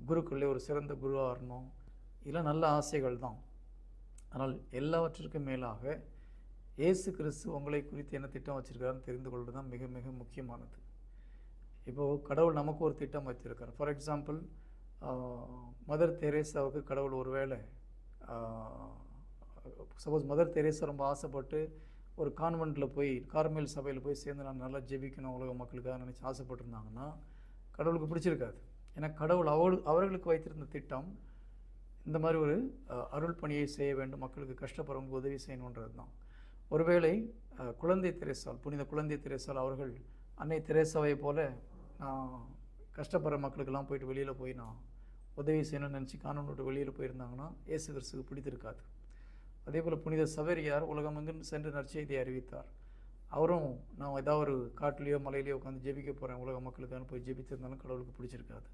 குருக்களே ஒரு சிறந்த குருவாக வரணும், இதெல்லாம் நல்ல ஆசைகள் தான். ஆனால் எல்லாவற்றிற்கும் மேலாக இயேசு கிறிஸ்து உங்களை குறித்து என்ன திட்டம் வச்சுருக்காருன்னு தெரிந்து கொள்வது தான் மிக மிக முக்கியமானது. இப்போது கடவுள் நமக்கு ஒரு திட்டம் வைத்திருக்கார். ஃபார் எக்ஸாம்பிள், மதர் தெரேசாவுக்கு கடவுள் ஒரு வேளை சப்போஸ் மதர் தெரேசா ரொம்ப ஆசைப்பட்டு ஒரு கான்வெண்ட்டில் போய் கார்மேல் சபையில் போய் சேர்ந்து நான் நல்லா ஜெபிக்கணும் உலக மக்களுக்காக நினச்சி ஆசைப்பட்டிருந்தாங்கன்னா கடவுளுக்கு பிடிச்சிருக்காது. ஏன்னா கடவுள் அவர்களுக்கு வைத்திருந்த திட்டம் இந்த மாதிரி ஒரு அருள் பணியை செய்ய வேண்டும், மக்களுக்கு கஷ்டப்படுறவங்களுக்கு உதவி செய்யணுன்றது தான். ஒருவேளை குழந்தை தெரேசால், புனித குழந்தை தெரேசால் அவர்கள் அன்னை தெரேசாவை போல நான் கஷ்டப்படுற மக்களுக்கெல்லாம் போயிட்டு வெளியில் போய் நான் உதவி செய்யணும்னு நினச்சி காணொன்று விட்டு வெளியில் போயிருந்தாங்கன்னா இயேசு கிறிஸ்துக்கு பிடித்திருக்காது. அதே போல் புனித சவேரியார் உலகமெங்கும் சென்று நற்செய்தியை அறிவித்தார். அவரும் நான் ஏதாவது ஒரு காட்டிலையோ மலையிலையோ உட்காந்து ஜெபிக்க போகிறேன் உலக மக்களுக்கான போய் ஜெபித்திருந்தாலும் கடவுளுக்கு பிடிச்சிருக்காது.